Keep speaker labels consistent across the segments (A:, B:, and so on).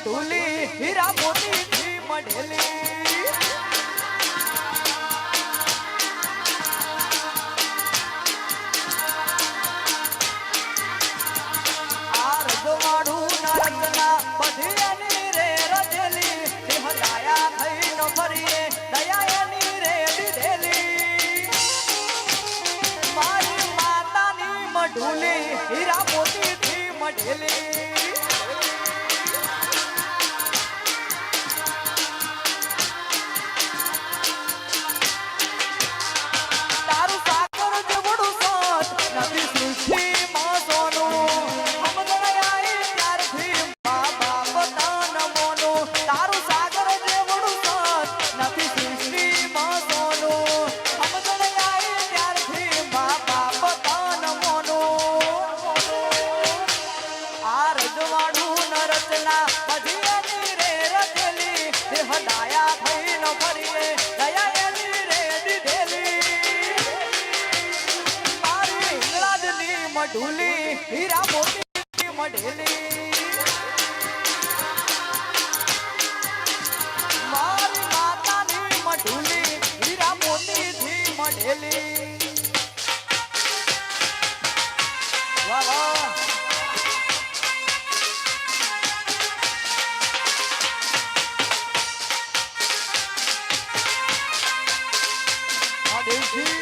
A: ઢોલી હીરા મોતી થી મઢેલી આ રજવાડું ના રચના બધી એની રે રચેલી દેહ દયા થઈ ન ફરીએ દયા એની રે દીધેલી મારી માતાની મઢુલી હીરા મોતી થી મઢેલી ઢોલી હીરા મોતી મઢેલી મારી માતાની મઢુલી હીરા મોતી થી મઢેલી વાહ વાહ આ દેવજી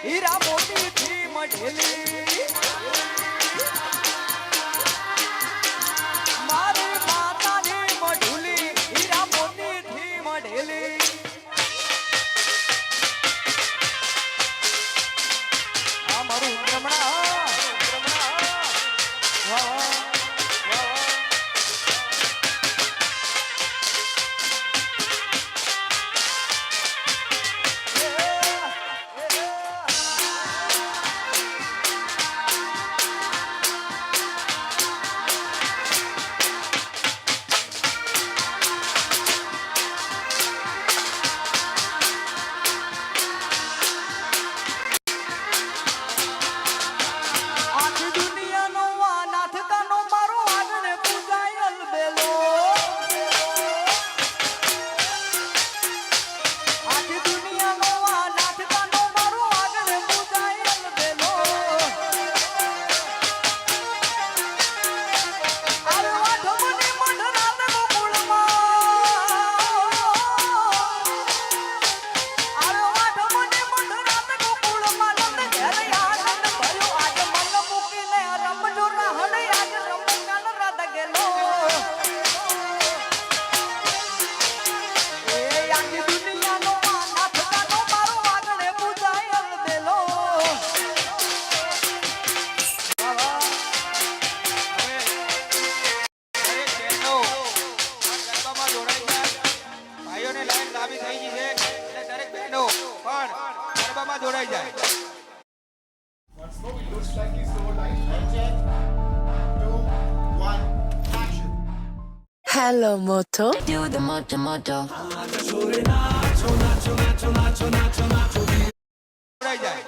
A: હીરા મોતી થી મઢેલી મારી માતાની મઢુલી હીરા મોતી થી મઢેલી આ મારું Ramana
B: Hello, Moto.
C: Do the moto moto.
A: ઉડાઈ જાય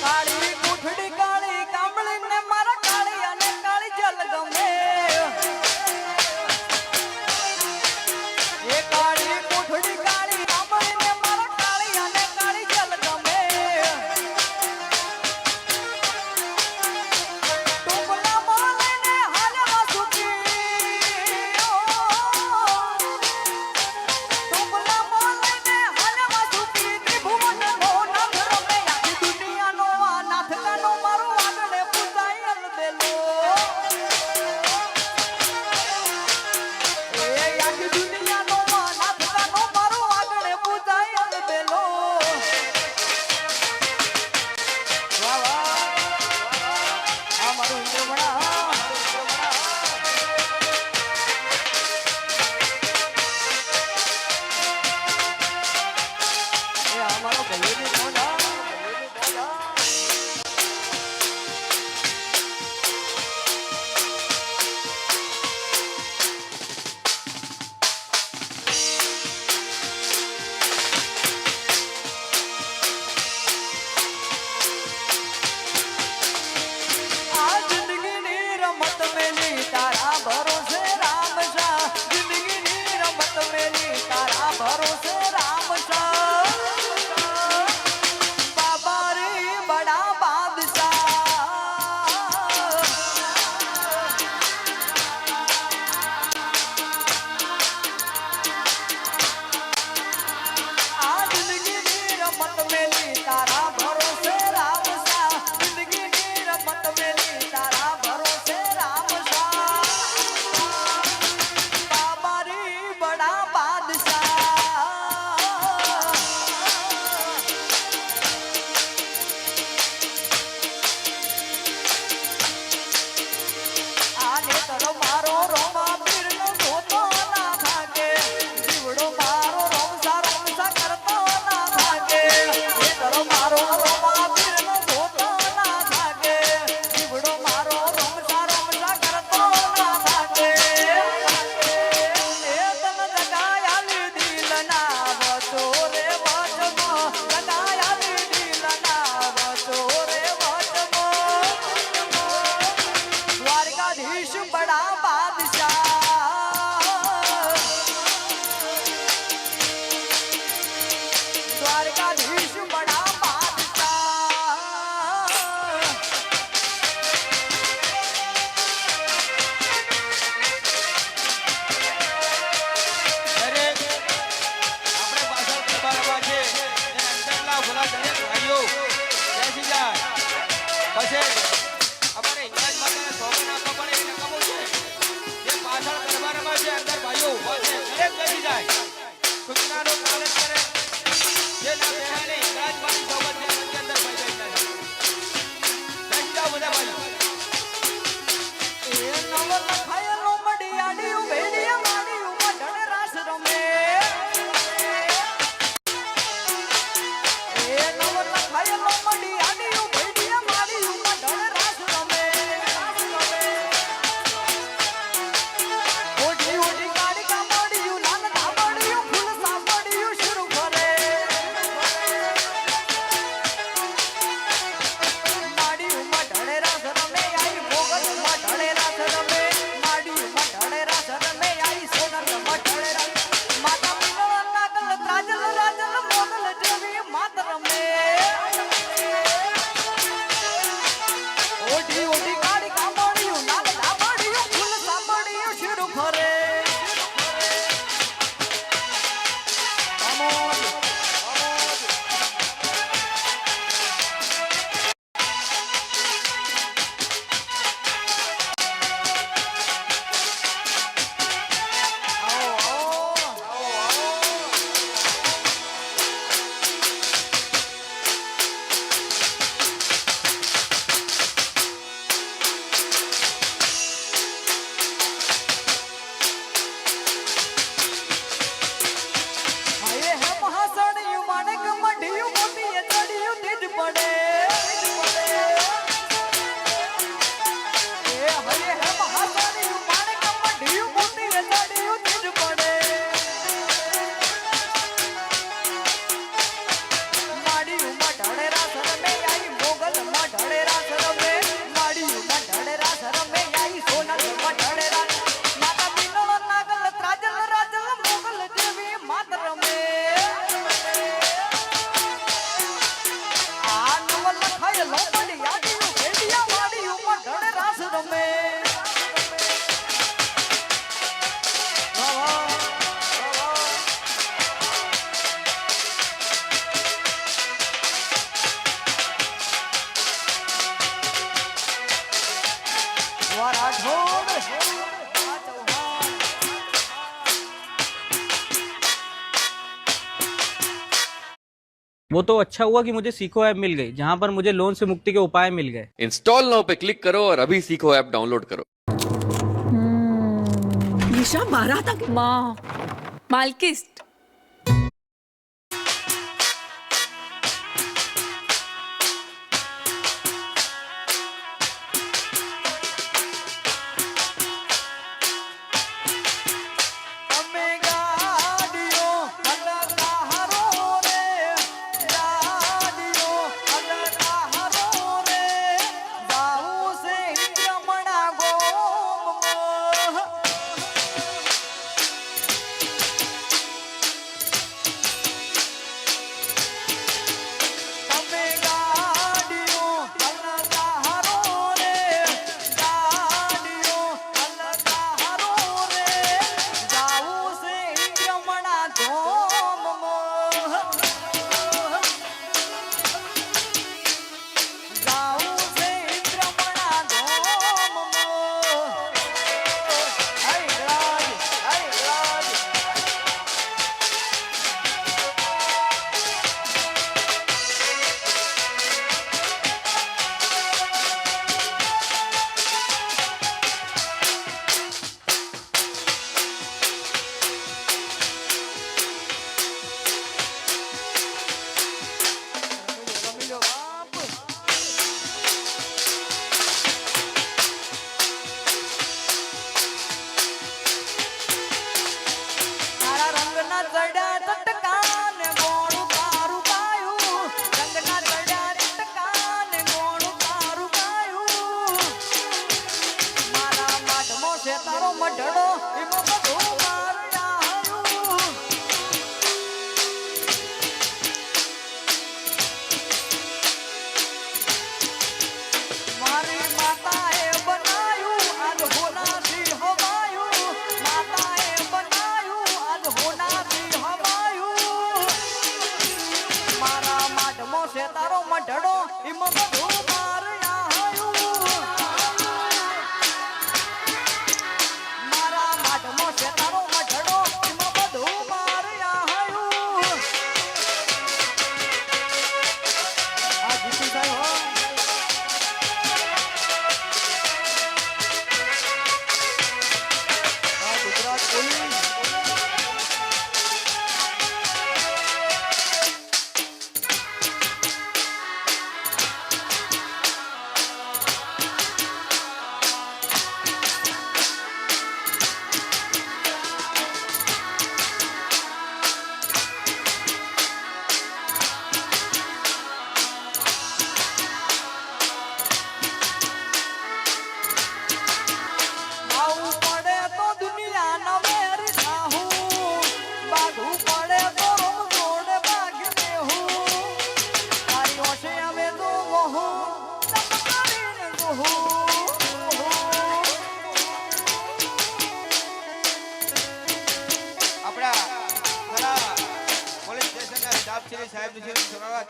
A: કાળી કોઠડી કાળી કામળી ને મારા કાળી અને કાળી જલ ગમે એ કાળી કોઠડી કાળી કામળી ને મારા કાળી અને કાળી જલ ગમે ટોપલા માલીને હાલવા સુખી ટોપલા માલીને હાલવા સુખી ત્રિભુવન નો નાથ રમે આખી દુનિયાનો આ નાથ કાનો મારો આગળ પૂજાયલ દેલો એ આખી દુનિયાનો આ નાથ કાનો મારો આગળ પૂજાયલ દેલો વાહ વાહ આ મારું ઇન્દ્રમણા એ આ મારો ભૈયની મોઢા આ જિંદગીની રમત મેલી તારા ભરોસે રામ શાહ જિંદગીની રમત મેલી તારા ભરોસે રામ શાહ બાબા રે બડા બાદશાહ આ જિંદગીની રમત મેલી તારા ભરોસે રામ શાહ જિંદગીની રમત મેલી તારા ભરોસે રામ શાહ બાબા રે બડા બાદશાહ
B: वो तो अच्छा हुआ कि मुझे सीखो ऐप मिल गई, जहाँ पर मुझे लोन से मुक्ति के उपाय मिल गए।
C: इंस्टॉल नाउ पे क्लिक करो और अभी सीखो ऐप डाउनलोड करो।
D: निशा मारा था कि
E: माँ मालकिस्ट
A: અમે ગાડીઓ અલગા હરો રે ગાડીઓ અલગા હરો રે જાવું છે રમણા ગોમ અમે ગાડીઓ અલગા હરો રે ગાડીઓ અલગા હરો રે જાવું છે રમણા ધોમ જાવું છે રમણા ધોમ હૈ રાજ હૈ રાજ રમી લો બાપ તારા રંગના ચડ્યા ચટકાને ગોળું તારું પાયું રંગના ચડ્યા ચટકાને ગોળું તારું પાયું મારા માટમો છે તારો મઢડો એમાં બધું માર્યા હારું મારી માતાએ બનાયું આજ હોનાથી હવાયું માતાએ બનાયું આજ હોનાથી હવાયું મારા માટમો છે તારો મઢડો એમાં બધું માર્યા હાયું મારા માટમો છે તારો મઢડો એમાં બધું માર્યા હાયું આ જીતી જાય હો આ ગુજરાત પોલીસ આવું પડે તો દુનિયા નવેરી થાહું બાઘું પડે તો રમઝોડ બાગને હું તારી ઓછે અમે તો વહું ચમકારીને જોહું
F: આપણા ખરા પોલીસ સ્ટેશનના સ્ટાફ શ્રી સાહેબ ની શરૂઆત।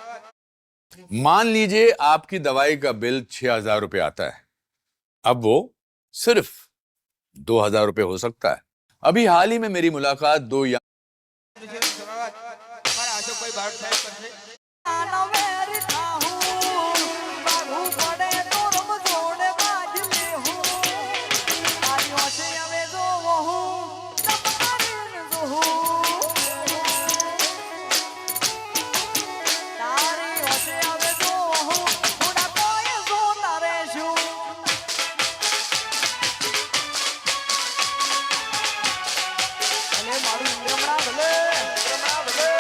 G: मान लीजिए आपकी दवाई का बिल 6,000 रुपये आता है, अब वो सिर्फ 2,000 रुपये हो सकता है। अभी हाल ही में मेरी मुलाकात दो
F: શરૂઆત અમારા અશોકભાઈ ભારત સાહેબ કરશે।
A: નવેરી થાહું બાઘું પડે તો રમઝોડ બાગને હું તારી ઓછે અમે તો વહું ચમકારીને જોહું તારી ઓછે અમે તો વહું થોડા કોઈ જોતા રહેશું ભલે મારું રમણા ભલે રમણા ભલે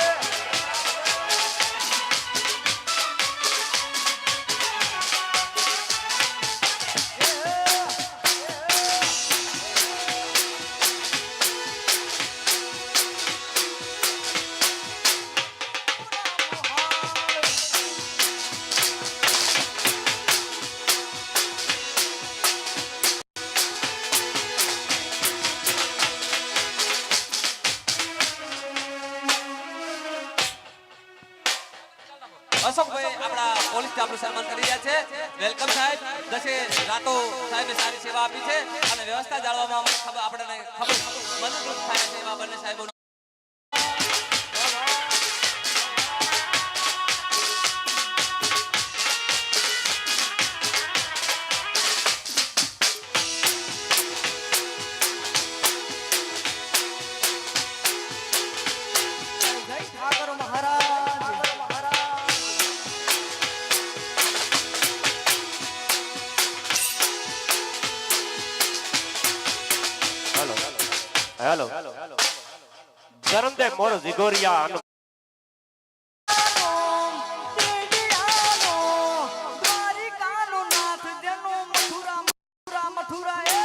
H: અશોકભાઈ આપણા પોલીસ આપણું સન્માન કરી રહ્યા છે। વેલકમ સાહેબ, દસે રાતો સાહેબે સારી સેવા આપી છે અને વ્યવસ્થા જાળવવામાં આપણને ખબર મદદરૂપ થાય છે એવા બંને સાહેબોનો
I: કરંદે મોર જીગોરિયા અને
A: દ્વારિકાનો નાથ જેનો મથુરા મથુરા મથુરા એ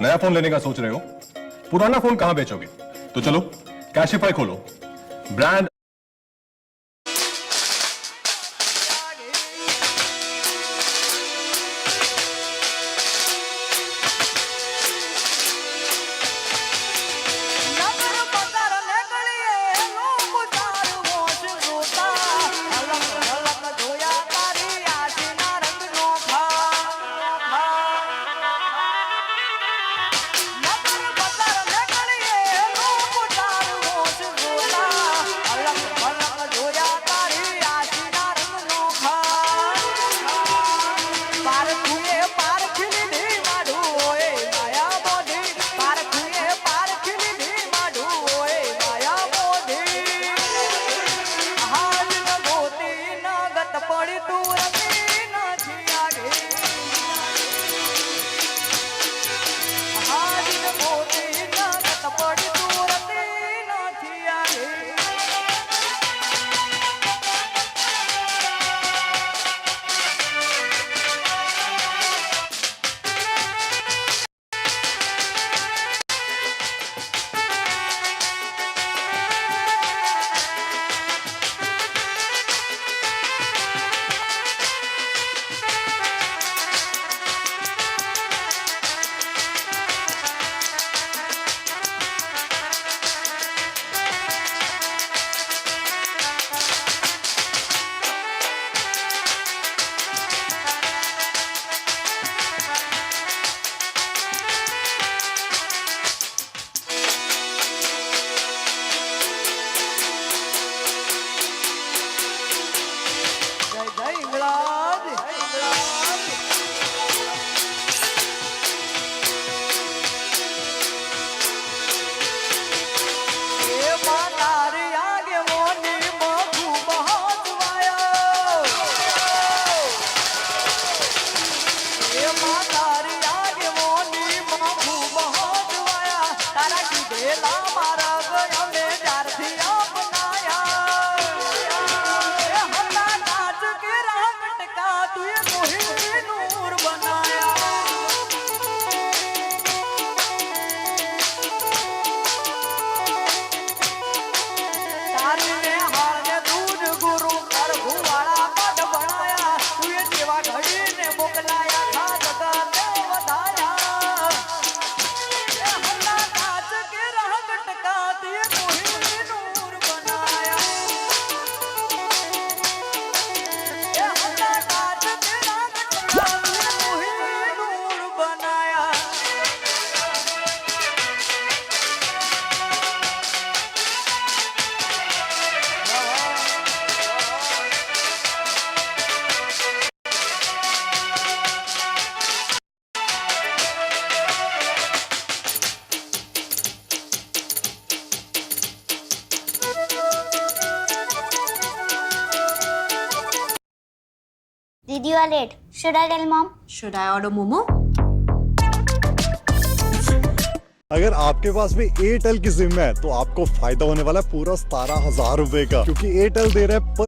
J: नया फोन लेने का सोच रहे हो? पुराना फोन कहां बेचोगे? तो चलो कैशिफाई खोलो, ब्रांड
A: અલગ મારી ને હાળને દૂધ ગુરુ કર ભુવાળા પાઠ ભણાયા તું એ જેવા ઘડીને મોકલાયા ખાત ગાતે વધાયા એ હલ્લા કાચ કે રહ ટકાતી મોહી નૂર બનાયા એ હલ્લા કાચ કે રહ ટકાતી મોહી નૂર બનાયા
K: Did you are late? Should I tell mom?
D: Should I order momo?
J: अगर आपके पास भी एयरटेल की सिम है तो आपको फायदा होने वाला है पूरा 17,000 रुपए का, क्योंकि एयरटेल दे रहा है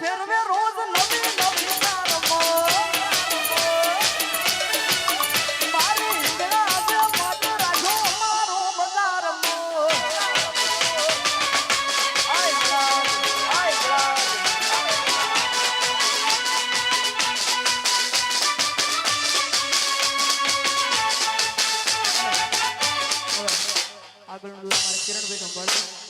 A: ફેરવે રોજ નવી નવી તારમાં. મારી ઈંદડા આજે માટે રાખો મારો બજારમાં. આય ગ્રામ, આય ગ્રામ. આગળનું દૂર મારે કિરણભાઈ સંભાળશે.